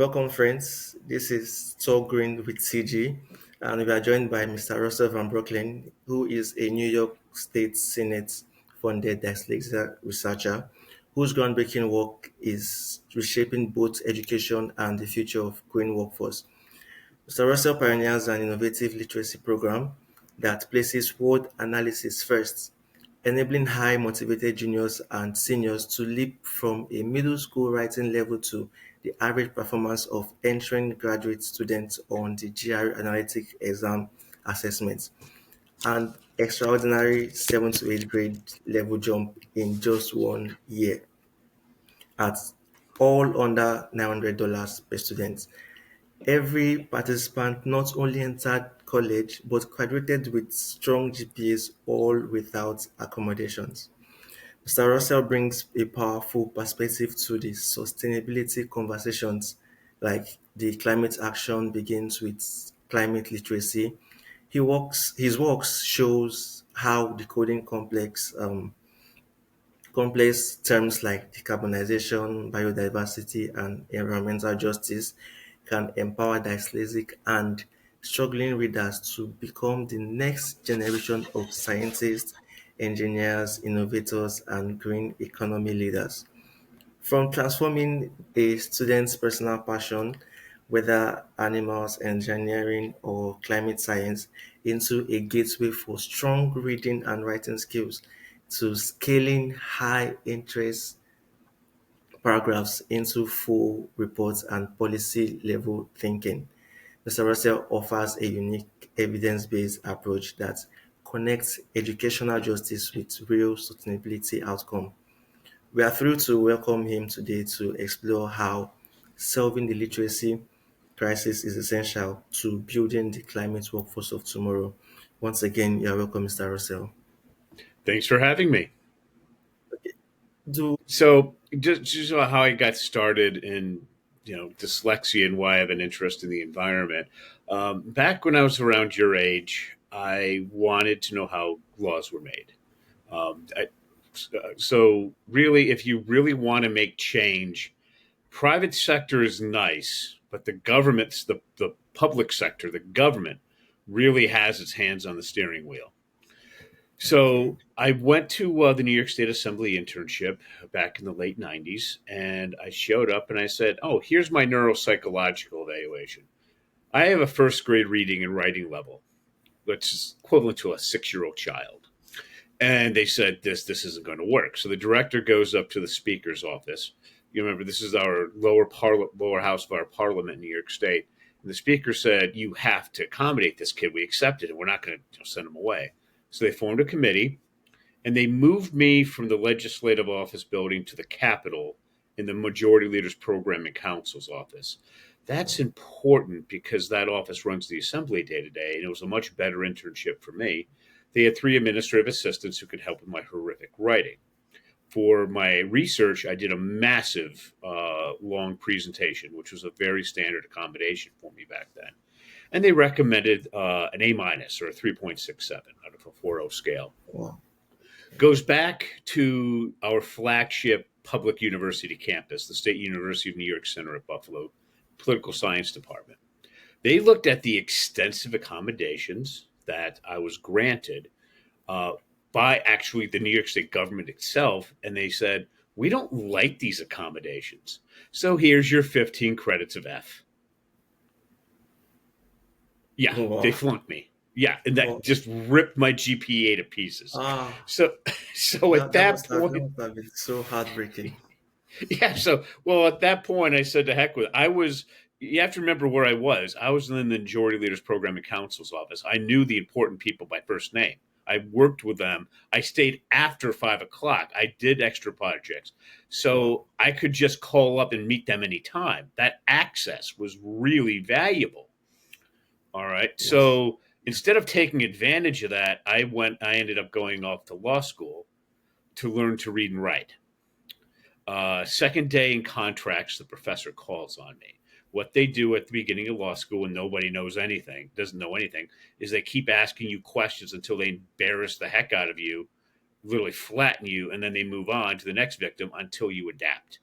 Welcome, friends. This is Talk Green with CG, and we are joined by Mr. Russell Van Brooklyn, who is a New York State Senate funded dyslexia researcher whose groundbreaking work is reshaping both education and the future of green workforce. Mr. Russell pioneers an innovative literacy program that places word analysis first, enabling high motivated juniors and seniors to leap from a middle school writing level to the average performance of entering graduate students on the GRE analytic exam assessment, and extraordinary 7th to 8th grade level jump in just 1 year at all under $900 per student. Every participant not only entered college but graduated with strong GPAs, all without accommodations. Mr. Russell brings a powerful perspective to the sustainability conversations, like the climate action begins with climate literacy. His works shows how decoding complex terms like decarbonization, biodiversity, and environmental justice can empower dyslexic and struggling readers to become the next generation of scientists, engineers, innovators, and green economy leaders. From transforming a student's personal passion, whether animals, engineering, or climate science, into a gateway for strong reading and writing skills, to scaling high interest paragraphs into full reports and policy level thinking. Mr. Russell offers a unique evidence based approach that connects educational justice with real sustainability outcomes. We are thrilled to welcome him today to explore how solving the literacy crisis is essential to building the climate workforce of tomorrow. Once again, you are welcome, Mr. Russell. Thanks for having me. Do So, just how I got started in dyslexia and why I have an interest in the environment. Back when I was around your age, I wanted to know how laws were made. So, really, if you really want to make change, private sector is nice, but the public sector, the government, really has its hands on the steering wheel. okay? So I went to the New York State Assembly internship back in the late 90s, and I showed up and I said, "Oh, here's my neuropsychological evaluation. I have a first grade reading and writing level, which is equivalent to a 6-year-old child." And they said, this isn't going to work. So the director goes up to the speaker's office. You remember, this is our lower house of our parliament in New York State. And the speaker said, "You have to accommodate this kid. We accepted it. We're not going to send him away." So they formed a committee and they moved me from the legislative office building to the Capitol in the Majority Leaders Program and Council's office. That's important because that office runs the assembly day to day, and it was a much better internship for me. They had 3 administrative assistants who could help with my horrific writing. For my research, I did a massive, long presentation, which was a very standard accommodation for me back then. And they recommended an A minus or a 3.67 out of a 4.0 scale. Wow. Goes back to our flagship public university campus, the State University of New York Center at Buffalo, Political Science Department. They looked at the extensive accommodations that I was granted uh, by actually the New York State government itself, and they said, "We don't like these accommodations. So here's your 15 credits of F." Yeah, they Wow. flunked me. Yeah, and that Wow. just ripped my GPA to pieces. Ah, So, so at that that point, must have been so heartbreaking. yeah. So, well, at that point, I said to heck with it. I was. You have to remember where I was. I was in the Majority Leaders Program and Council's office. I knew the important people by first name. I worked with them. I stayed after 5 o'clock. I did extra projects, Wow. so I could just call up and meet them anytime. That access was really valuable. All right. Yes. So instead of taking advantage of that, I ended up going off to law school to learn to read and write. Second day in contracts, the professor calls on me. What they do at the beginning of law school when nobody knows anything, doesn't know anything, is they keep asking you questions until they embarrass the heck out of you, literally flatten you, and then they move on to the next victim until you adapt.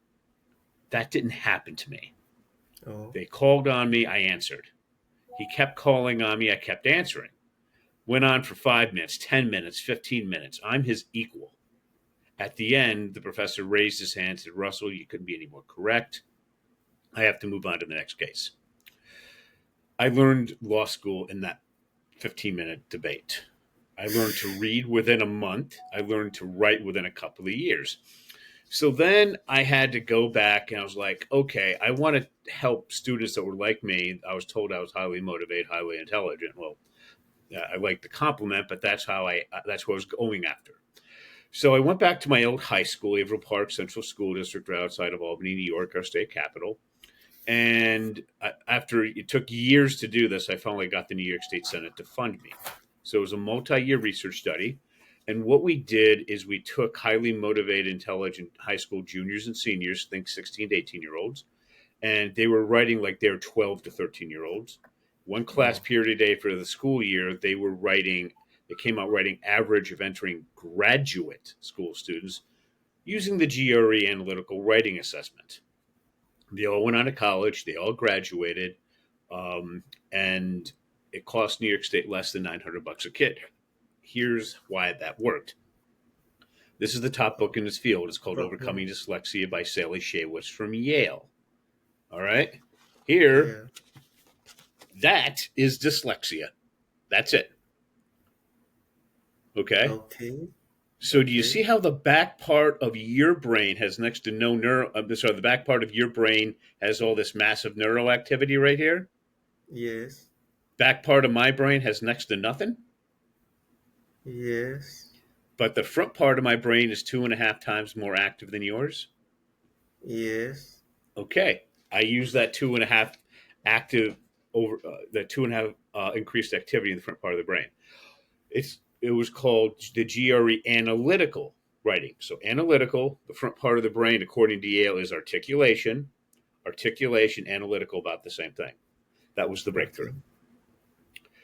That didn't happen to me. Oh, They called on me, I answered. He kept calling on me, I kept answering. Went on for 5 minutes, 10 minutes, 15 minutes. I'm his equal. At the end, the professor raised his hand and said, Russell, you couldn't be any more correct. I have to move on to the next case. I learned law school in that 15-minute debate. I learned to read within a month. I learned to write within a couple of years. So then I had to go back and I was like, okay, I want to help students that were like me. I was told I was highly motivated, highly intelligent. Well, I like the compliment, but that's what I was going after. So I went back to my old high school, Averill Park Central School District, right outside of Albany, New York, our state capital. And after it took years to do this, I finally got the New York State Senate to fund me. So it was a multi-year research study. And what we did is we took highly motivated, intelligent high school juniors and seniors, think 16 to 18-year-olds, and they were writing like they were 12 to 13-year-olds. One class oh, period a day for the school year, they came out writing average of entering graduate school students using the GRE analytical writing assessment. They all went on to college, they all graduated, and it cost New York State less than $900 a kid. Here's why that worked. This is the top book in this field. It's called okay. Overcoming Dyslexia by Sally Shaywitz from Yale. All right. Here, Yeah. that is dyslexia. That's it. Okay. Okay. So do you Okay. see how the back part of your brain has next to no neural? Sorry, the back part of your brain has all this massive neural activity right here. Yes. Back part of my brain has next to nothing. Yes. But the front part of my brain is 2.5 times more active than yours. Yes. Okay, I use that 2.5 active over that 2.5 increased activity in the front part of the brain. It was called the GRE analytical writing. So analytical, the front part of the brain, according to Yale, is articulation. Articulation, analytical, about the same thing. That was the breakthrough. Okay.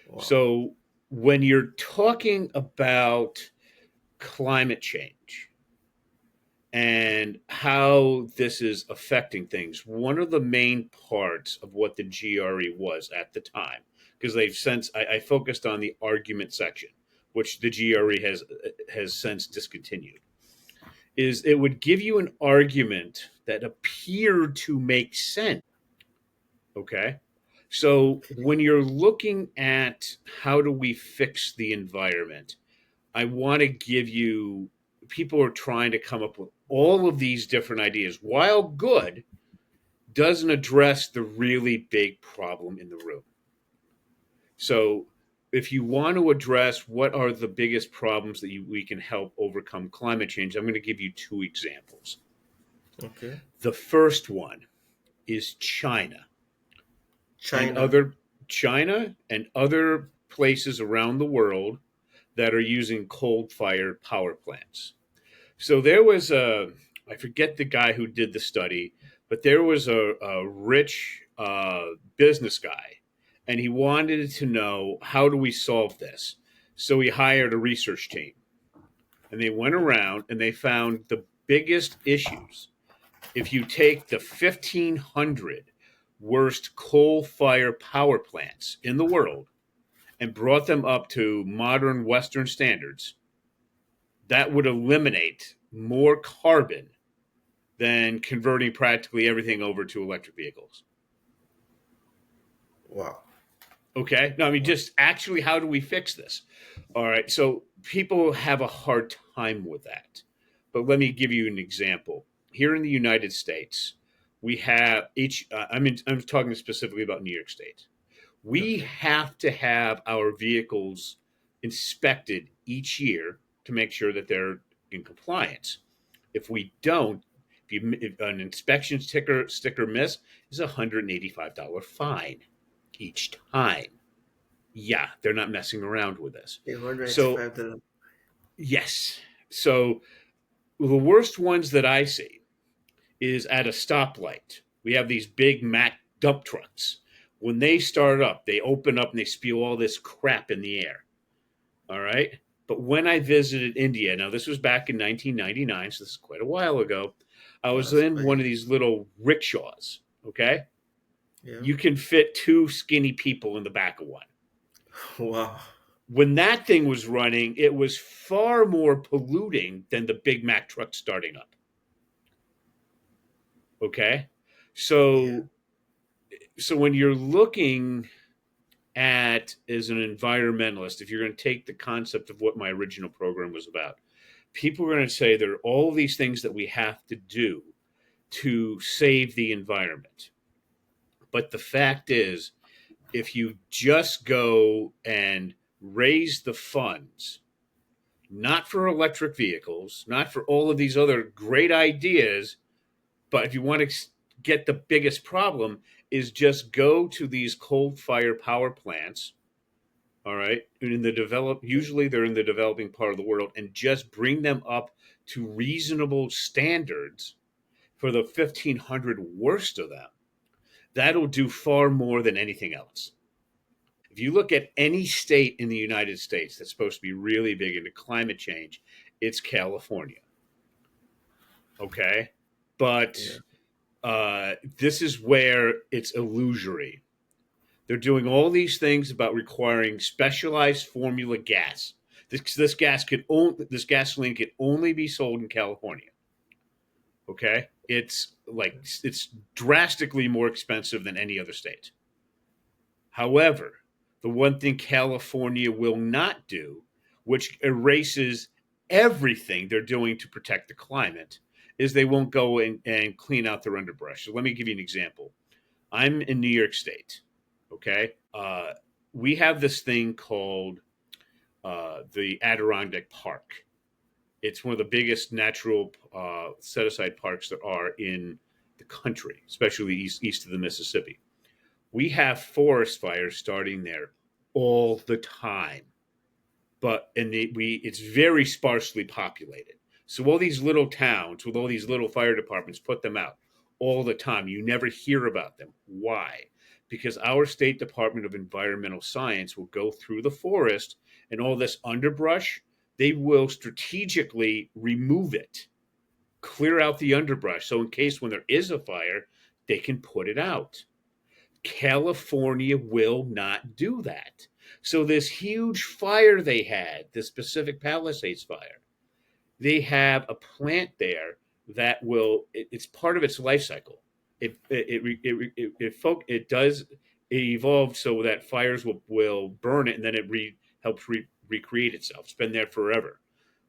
Wow. So when you're talking about climate change and how this is affecting things, one of the main parts of what the GRE was at the time, because they've since I focused on the argument section, which the GRE has since discontinued, is it would give you an argument that appeared to make sense. Okay. So Okay. when you're looking at how do we fix the environment, I want to give you people are trying to come up with all of these different ideas. While good, doesn't address the really big problem in the room. So if you want to address what are the biggest problems that we can help overcome climate change, I'm going to give you two examples. Okay. The first one is and China. other China and other places around the world that are using coal-fired power plants. So there was I forget the guy who did the study, but there was a rich business guy, and he wanted to know how do we solve this. So he hired a research team, and they went around and they found the biggest issues. If you take the 1,500 worst coal-fired power plants in the world and brought them up to modern Western standards, that would eliminate more carbon than converting practically everything over to electric vehicles. Wow. Okay. No, I mean, Wow. just actually, how do we fix this? All right. So people have a hard time with that. But let me give you an example. Here in the United States, we have I'm talking specifically about New York State. We Okay. have to have our vehicles inspected each year to make sure that they're in compliance. If we don't, if an inspection sticker miss is a $185 fine each time. Yeah, they're not messing around with this. So $185. yes, so the worst ones that I see is at a stoplight. We have these big Mack dump trucks. When they start up, they open up and they spew all this crap in the air. All right. But when I visited India, now this was back in 1999, so this is quite a while ago, I was That's in one quite. of these little rickshaws. Okay. Yeah. You can fit two skinny people in the back of one. Wow. When that thing was running, it was far more polluting than the Big Mac truck starting up. Okay. Yeah. So, so when you're looking at as an environmentalist, if you're going to take the concept of what my original program was about, people are going to say there are all these things that we have to do to save the environment. But the fact is, if you just go and raise the funds, not for electric vehicles, not for all of these other great ideas, but if you want to get the biggest problem, is just go to these coal fire power plants, all right, in the usually they're in the developing part of the world, and just bring them up to reasonable standards for the 1,500 worst of them. That'll do far more than anything else. If you look at any state in the United States that's supposed to be really big into climate change, it's California. Okay. But Yeah. this is where it's illusory. They're doing all these things about requiring specialized formula gas. This gasoline can only be sold in California. Okay, it's drastically more expensive than any other state. However, the one thing California will not do, which erases everything they're doing to protect the climate, is they won't go and clean out their underbrush. So let me give you an example. I'm in New York State. Okay, we have this thing called the Adirondack Park. It's one of the biggest natural set aside parks there are in the country, especially east of the Mississippi. We have forest fires starting there all the time, but we it's very sparsely populated. So all these little towns with all these little fire departments put them out all the time. You never hear about them. Why? Because our state Department of Environmental Science will go through the forest and all this underbrush. They will strategically remove it, clear out the underbrush, so in case when there is a fire, they can put it out. California will not do that. So this huge fire they had, this Pacific Palisades fire, they have a plant there that it's part of its life cycle. It does it evolved so that fires will burn it, and then helps recreate itself. It's been there forever.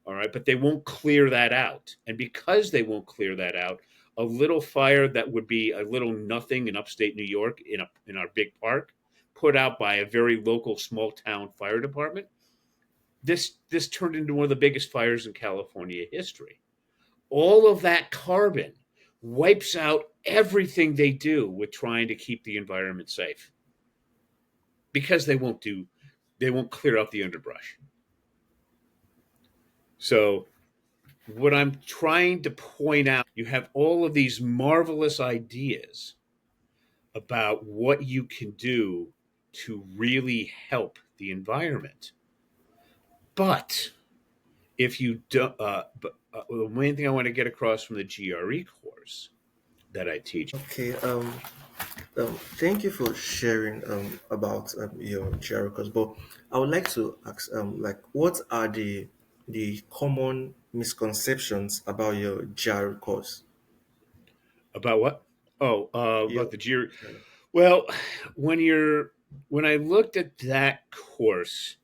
All right, but they won't clear that out. And because they won't clear that out, a little fire that would be a little nothing in upstate New York in our big park, put out by a very local small town fire department, this turned into one of the biggest fires in California history. All of that carbon wipes out everything they do with trying to keep the environment safe because they won't clear out the underbrush. So what I'm trying to point out, you have all of these marvelous ideas about what you can do to really help the environment. But if you don't, the main thing I want to get across from the GRE course that I teach. Okay. Thank you for sharing about your GRE course. But I would like to ask, like, what are the common misconceptions about your GRE course? About what? Oh, Your about the GRE. Well, when you're when I looked at that course,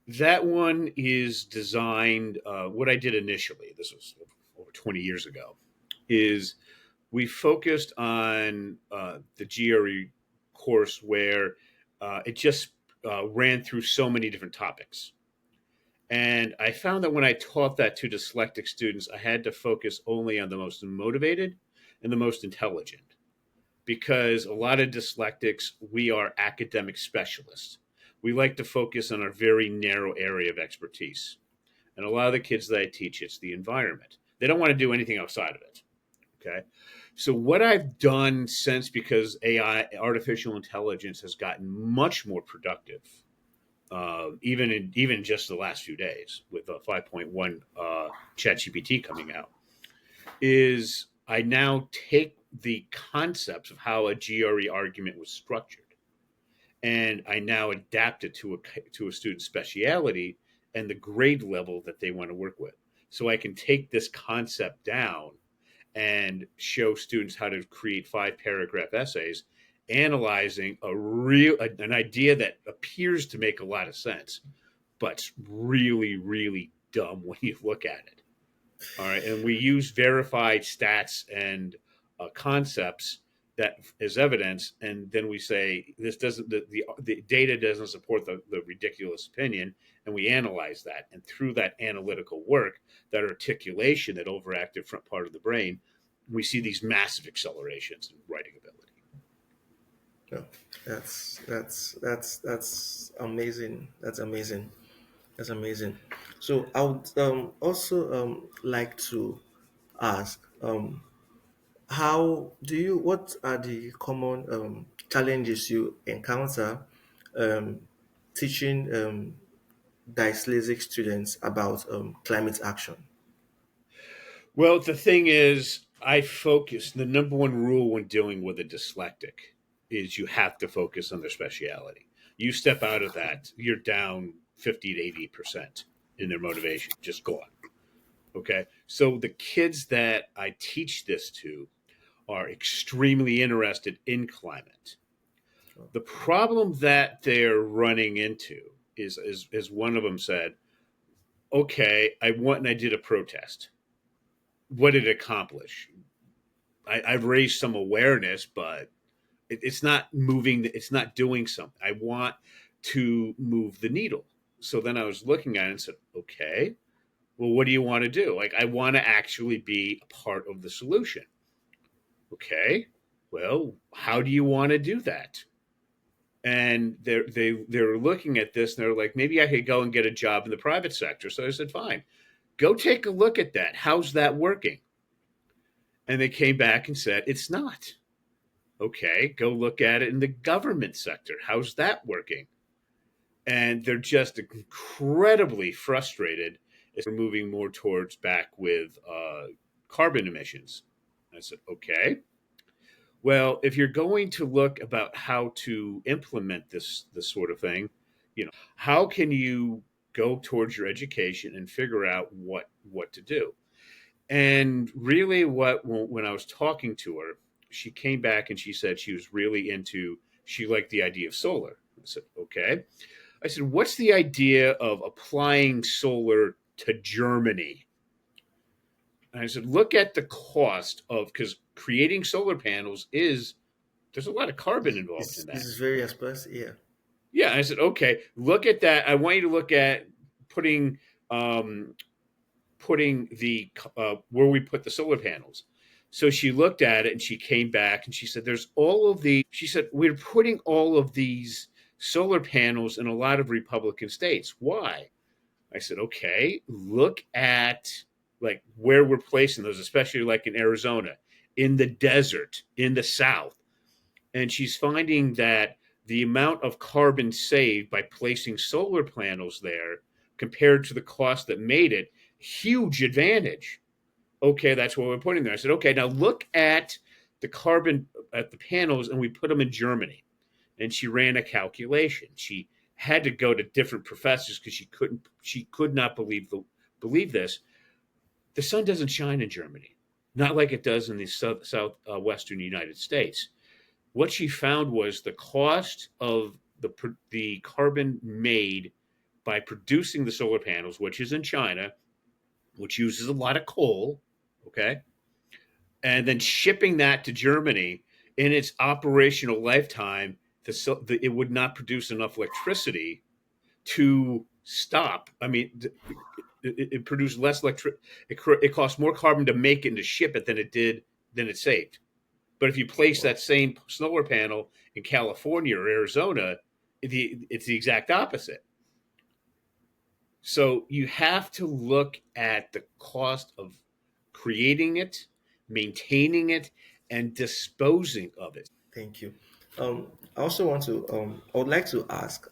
that one is designed. What I did initially, this was over 20 years ago, is we focused on the GRE course where it just ran through so many different topics. And I found that when I taught that to dyslexic students, I had to focus only on the most motivated and the most intelligent. Because a lot of dyslexics, we are academic specialists. We like to focus on our very narrow area of expertise. And a lot of the kids that I teach, it's the environment. They don't want to do anything outside of it. Okay. So what I've done since, because AI, artificial intelligence, has gotten much more productive, even just the last few days with 5.1 ChatGPT coming out, is I now take the concepts of how a GRE argument was structured, and I now adapt it to a student's speciality and the grade level that they want to work with. So I can take this concept down and show students how to create 5 paragraph essays analyzing an idea that appears to make a lot of sense, but's really really dumb when you look at it. All right, and we use verified stats and concepts that as evidence, and then we say this doesn't the data doesn't support the ridiculous opinion, and we analyze that, and through that analytical work, that articulation, that overactive front part of the brain, we see these massive accelerations in writing ability. No, that's amazing. That's amazing. That's amazing. So I would also like to ask, how do you? What are the common challenges you encounter um, teaching dyslexic students about climate action? Well, the thing is, I focus. The number one rule when dealing with a dyslexic is you have to focus on their speciality. You step out of that, you're down 50 to 80% in their motivation, just gone. Okay. So the kids that I teach this to are extremely interested in climate. The problem that they're running into is, as one of them said, okay, I went and I did a protest. What did it accomplish? I've raised some awareness, but it's not moving. It's not doing something. I want to move the needle. So then I was looking at it and said, okay, well, what do you want to do? Like, I want to actually be a part of the solution. Okay, well, how do you want to do that? And they're looking at this and they're like, maybe I could go and get a job in the private sector. So I said, fine, go take a look at that. How's that working? And they came back and said, it's not. Okay, go look at it in the government sector. How's that working? And they're just incredibly frustrated as we're moving more towards back with carbon emissions. I said, okay, well, if you're going to look about how to implement this sort of thing, how can you go towards your education and figure out what to do? And really, what when I was talking to her, she came back and she said she was really into. She liked the idea of solar. I said, okay. I said, what's the idea of applying solar to Germany? And I said, look at the cost of, because creating solar panels is, there's a lot of carbon involved in This that. is very expensive. Yeah. Yeah, I said, okay, look at that. I want you to look at putting um, putting the where we put the solar panels. So she looked at it and she came back and she said, "There's all of the." She said, "We're putting all of these solar panels in a lot of Republican states. Why?" I said, "Okay, look at like where we're placing those, especially like in Arizona, in the desert, in the South." And she's finding that the amount of carbon saved by placing solar panels there compared to the cost that made it, huge advantage. Okay, that's what we're putting there. I said, okay, now look at the carbon at the panels, and we put them in Germany. And she ran a calculation. She had to go to different professors because she could not believe this. The sun doesn't shine in Germany, not like it does in the southwestern United States. What she found was the cost of the carbon made by producing the solar panels, which is in China, which uses a lot of coal, okay, and then shipping that to Germany in its operational lifetime, it would not produce enough electricity to stop. I mean, it produced less electricity. It cost more carbon to make it and to ship it than it saved. But if you place Wow. that same solar panel in California or Arizona, it's the exact opposite. So you have to look at the cost of creating it, maintaining it, and disposing of it. Thank you. I also want to. I would like to ask.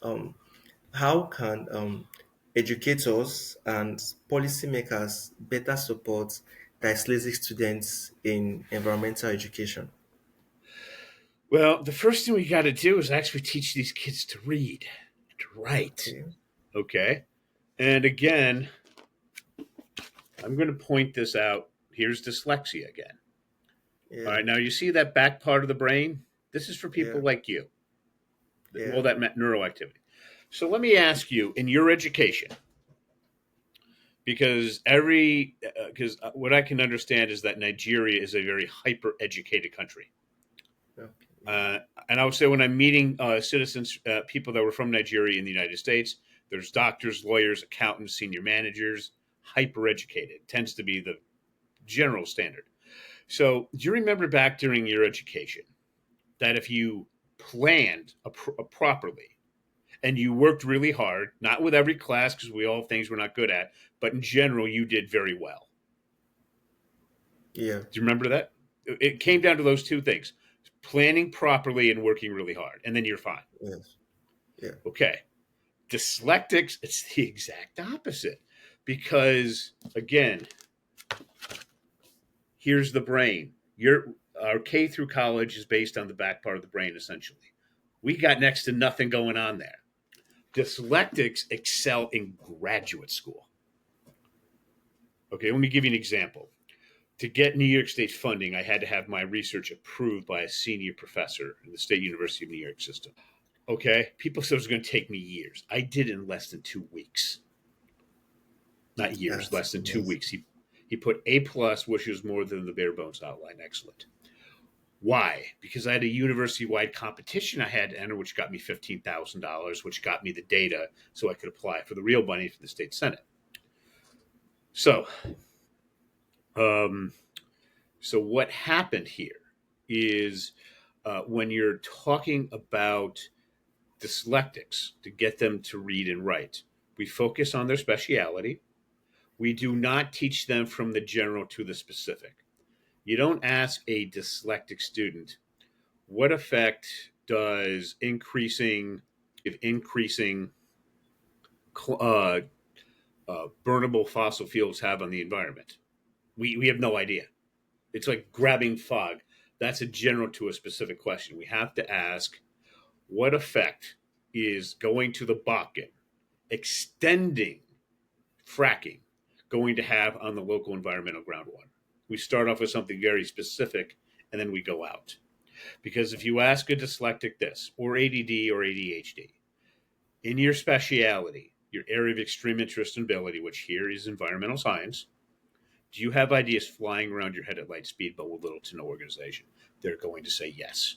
How can educators and policymakers better support dyslexic students in environmental education? Well, the first thing we got to do is actually teach these kids to read and to write. Okay. Okay. And again, I'm going to point this out. Here's dyslexia again. All Yeah. right. Now, you see that back part of the brain? This is for Yeah. people like you, all Yeah. that neural activity. So let me ask you in your education, because what I can understand is that Nigeria is a very hyper educated country. Okay. Yeah. Uh, and I would say when I'm meeting citizens, people that were from Nigeria in the United States, there's doctors, lawyers, accountants, senior managers, hyper educated tends to be the general standard. So, do you remember back during your education that if you planned properly and you worked really hard, not with every class because we all have things we're not good at, but in general, you did very well? Yeah. Do you remember that? It came down to those two things: planning properly and working really hard, and then you're fine. Yes. Yeah. Okay. Dyslectics, it's the exact opposite. Because again, here's the brain. Our K through college is based on the back part of the brain, essentially. We got next to nothing going on there. Dyslectics excel in graduate school. Okay, let me give you an example. To get New York State funding, I had to have my research approved by a senior professor in the State University of New York system. Okay, people said it was going to take me years. I did it in less than 2 weeks. Not years, That's less than two amazing. weeks. He put A plus, which was more than the bare bones outline. Excellent. Why? Because I had a university wide competition I had to enter, which got me $15,000, which got me the data so I could apply for the real money for the state senate. So, um, so what happened here is when you're talking about dyslectics to get them to read and write, we focus on their speciality. We do not teach them from the general to the specific. You don't ask a dyslexic student, what effect does increasing uh, burnable fossil fuels have on the environment? We have no idea. It's like grabbing fog. That's a general to a specific question. We have to ask, what effect is going to the Bakken, extending fracking, going to have on the local environmental groundwater? We start off with something very specific and then we go out. Because if you ask a dyslexic this, or ADD or ADHD, in your speciality, your area of extreme interest and ability, which here is environmental science, do you have ideas flying around your head at light speed but with little to no organization? They're going to say yes.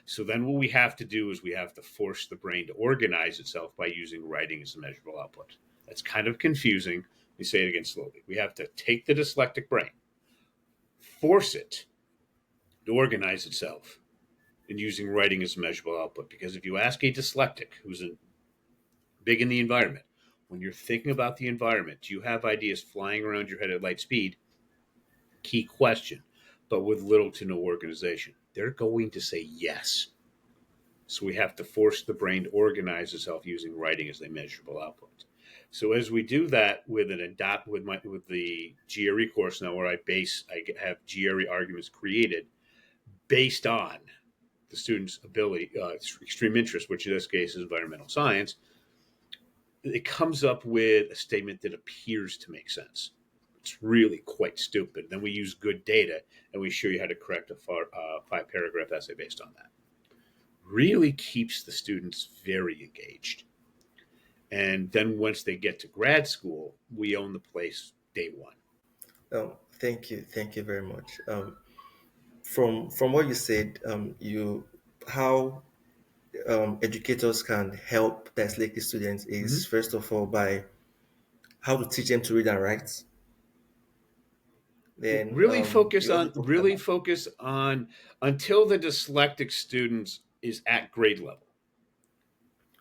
So then what we have to do is we have to force the brain to organize itself by using writing as a measurable output. That's kind of confusing. Let me say it again slowly. We have to take the dyslexic brain, force it to organize itself in using writing as a measurable output. Because if you ask a dyslexic who's big in the environment, when you're thinking about the environment, do you have ideas flying around your head at light speed? Key question, but with little to no organization. They're going to say yes. So we have to force the brain to organize itself using writing as a measurable output. So as we do that with with the GRE course now, where I have GRE arguments created based on the student's ability, extreme interest, which in this case is environmental science, it comes up with a statement that appears to make sense. It's really quite stupid. Then we use good data and we show you how to correct a 5 paragraph essay based on that. Really keeps the students very engaged. And then once they get to grad school, we own the place day one. Thank you very much. From what you said, you how educators can help dyslexic students is Mhm. first of all by how to teach them to read and write. Then you also talked Really about focus on until the dyslexic students is at grade level.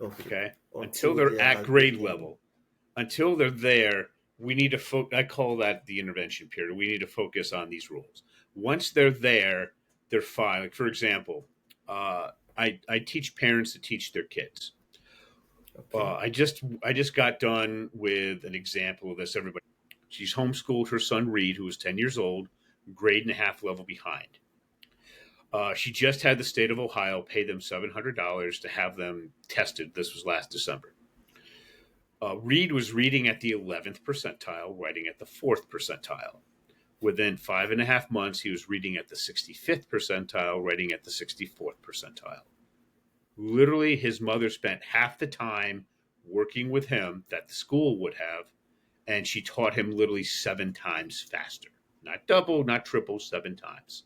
okay Okay, until until they're they are at at grade grade level. level, until they're there, we need to focus. I call that the intervention period. We need to focus on these rules. Once they're there, they're fine. Like for example, I teach parents to teach their kids. Okay. I just got done with an example of this. Everybody. She's homeschooled her son Reed, who was 10 years old, grade and a half level behind. She just had the state of Ohio pay them $700 to have them tested. This was last December. Reed was reading at the 11th percentile, writing at the 4th percentile. Within 5.5 months, he was reading at the 65th percentile, writing at the 64th percentile. Literally, his mother spent half the time working with him that the school would have, and she taught him literally 7 times faster. Not double, not triple, 7 times.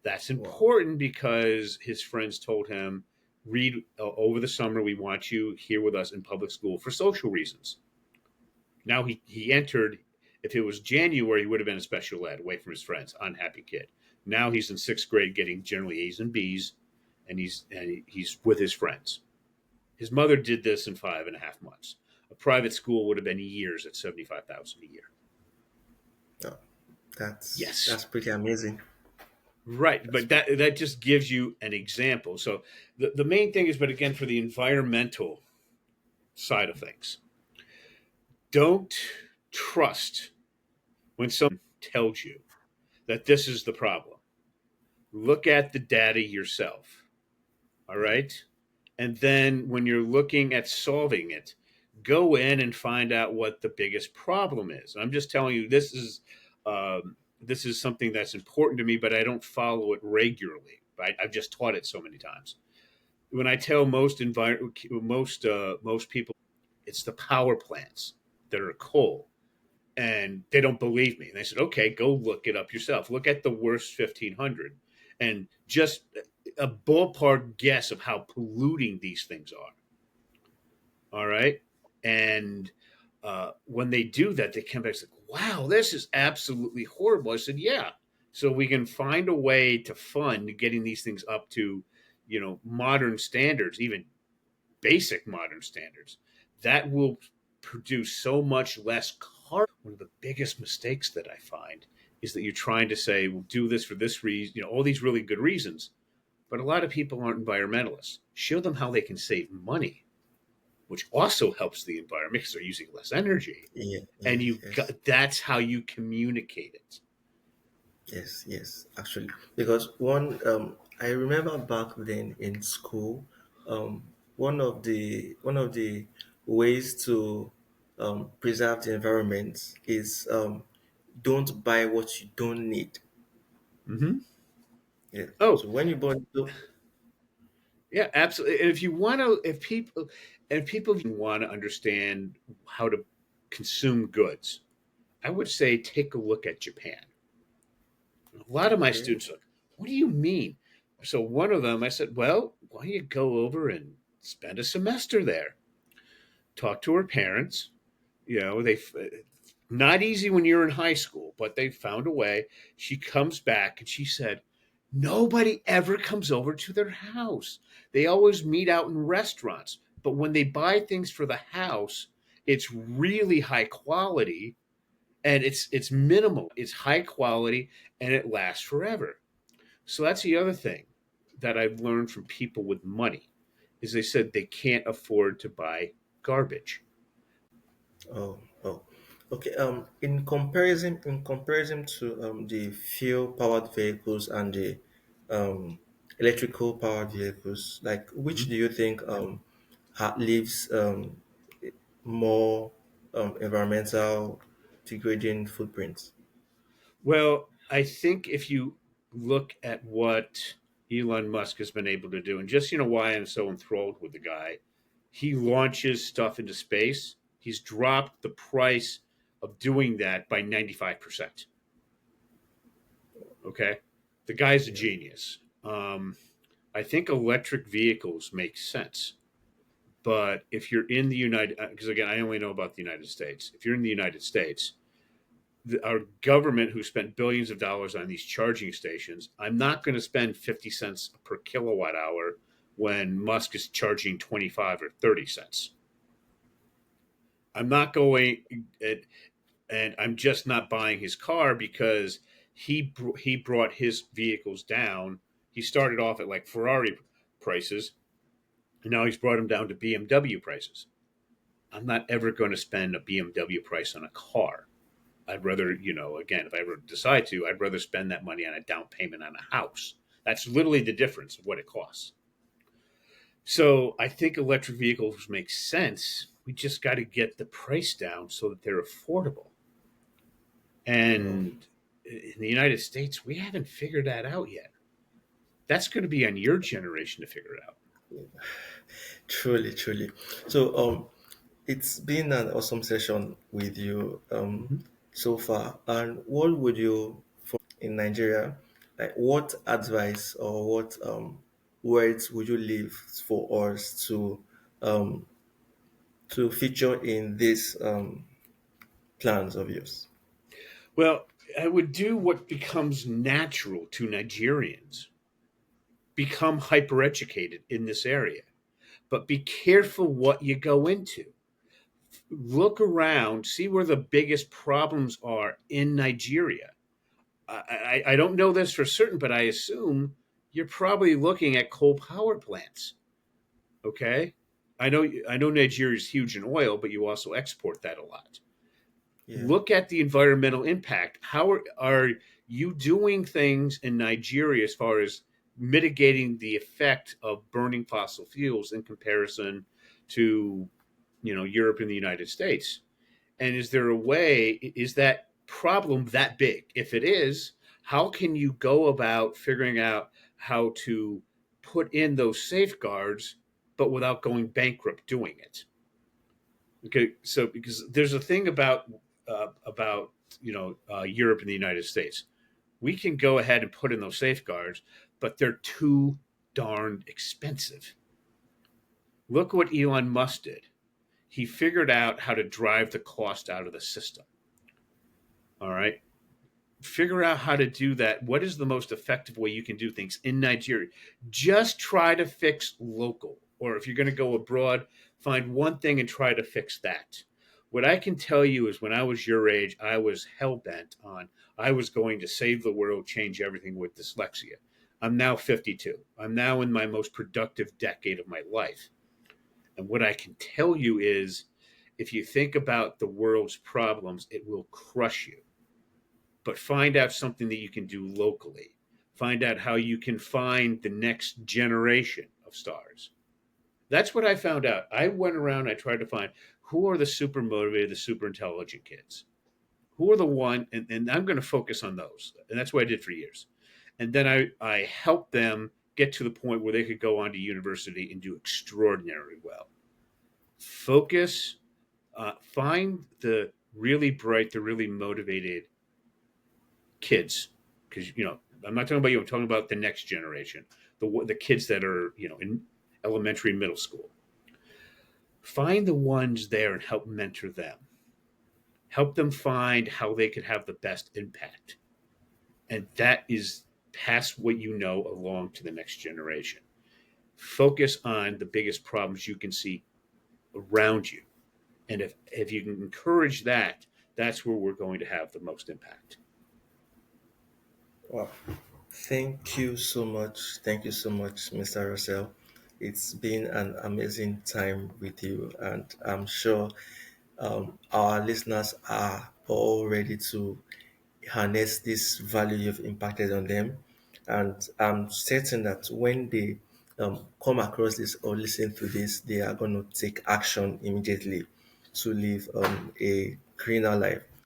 That's Wow. important because his friends told him, Read, over the summer, we want you here with us in public school for social reasons. Now he entered, if it was January, he would have been in special ed, away from his friends, unhappy kid. Now he's in sixth grade getting generally A's and B's, and he's with his friends. His mother did this in 5.5 months. A private school would have been years at 75,000 a year. Oh, Yes. that's pretty amazing. Right, That's but that just gives you an example. So the main thing is, but again, for the environmental side of things, don't trust when someone tells you that this is the problem. Look at the data yourself. All right, and then when you're looking at solving it, go in and find out what the biggest problem is. I'm just telling you, this is something that's important to me, but I don't follow it regularly. I've just taught it so many times. When I tell most people, it's the power plants that are coal, and they don't believe me. And they said, "Okay, go look it up yourself. Look at the worst 1,500, and just a ballpark guess of how polluting these things are." All right, and when they do that, they come back and say, "Wow, this is absolutely horrible." I said, "Yeah." So we can find a way to fund getting these things up to, modern standards, even basic modern standards. That will produce so much less carbon. One of the biggest mistakes that I find is that you're trying to say, "We'll do this for this reason," all these really good reasons. But a lot of people aren't environmentalists. Show them how they can save money, which also helps the environment because they're using less energy. yeah, And yes, yes. that's how you communicate it. Yes, yes, actually, because I remember back then in school, one of the ways to preserve the environment is don't buy what you don't need. Mm-hmm. Yeah. Oh, So when you buy, yeah, absolutely. And if you want to, if people want to understand how to consume goods, I would say take a look at Japan. A lot of my okay, students are like, "What do you mean?" So one of them, I said, "Well, why don't you go over and spend a semester there? Talk to her parents. They not easy when you're in high school, but they found a way." She comes back and she said, "Nobody ever comes over to their house. They always meet out in restaurants. But when they buy things for the house, it's really high quality and it's minimal. It's high quality and it lasts forever." So that's the other thing that I've learned from people with money is they said they can't afford to buy garbage. oh, oh, okay. In comparison to the fuel powered vehicles and the um electrical powered vehicles, like which Mhm. do you think leaves more environmental degrading footprints? Well, I think if you look at what Elon Musk has been able to do, and just why I'm so enthralled with the guy, he launches stuff into space. He's dropped the price of doing that by 95%. Okay, the guy's a Yeah. genius. I think electric vehicles make sense, but if you're in the United, because again, I only know about the United States. If you're in the United States, our government, who spent billions of dollars on these charging stations, I'm not going to spend 50 cents per kilowatt hour when Musk is charging 25 or 30 cents. I'm not going, and I'm just not buying his car because he brought his vehicles down. He started off at like Ferrari prices, and now he's brought them down to BMW prices. I'm not ever going to spend a BMW price on a car. I'd rather, again, if I ever decide to, I'd rather spend that money on a down payment on a house. That's literally the difference of what it costs. So I think electric vehicles make sense. We just got to get the price down so that they're affordable. Wow. And in the United States, we haven't figured that out yet. That's going to be on your generation to figure it out. Truly, truly. So it's been an awesome session with you Mhm. so far. And what would you in Nigeria, like what advice or what words would you leave for us um to feature in these plans of yours? Well, I would do what becomes natural to Nigerians. Become hypereducated in this area, but be careful what you go into. Look around, see where the biggest problems are in Nigeria. I don't know this for certain, but I assume you're probably looking at coal power plants. Okay, I know Nigeria is huge in oil, but you also export that a lot. Yeah, Look at the environmental impact. How are you doing things in Nigeria as far as mitigating the effect of burning fossil fuels in comparison to Europe and the United States? And is there a way, is that problem that big? If it is, how can you go about figuring out how to put in those safeguards, but without going bankrupt doing it? Okay, so because there's a thing about Europe and the United States, we can go ahead and put in those safeguards, but they're too darn expensive. Look what Elon Musk did. He figured out how to drive the cost out of the system. All right, figure out how to do that. What is the most effective way you can do things in Nigeria? Just try to fix local. Or if you're going to go abroad, find one thing and try to fix that. What I can tell you is when I was your age, I was hell bent on I was going to save the world, change everything with dyslexia. I'm now 52. I'm now in my most productive decade of my life. And what I can tell you is if you think about the world's problems, it will crush you, but find out something that you can do locally. Find out how you can find the next generation of stars. That's what I found out. I went around, I tried to find who are the super motivated, the super intelligent kids. Who are the one, and I'm going to focus on those. And that's what I did for years. And then I helped them get to the point where they could go on to university and do extraordinarily well. Focus, find the really bright, the really motivated kids, because I'm not talking about you. I'm talking about the next generation, the kids that are in elementary and middle school. Find the ones there and help mentor them. Help them find how they could have the best impact, and that is pass what you know along to the next generation. Focus on the biggest problems you can see around you, and if you can encourage that, that's where we're going to have the most impact. wow. Thank you so much. Thank you so much, Mr. Russell. It's been an amazing time with you, and I'm sure our listeners are all ready to harness this value you've impacted on them. And I'm certain that when they come across this or listen to this, they are going to take action immediately to live a greener life.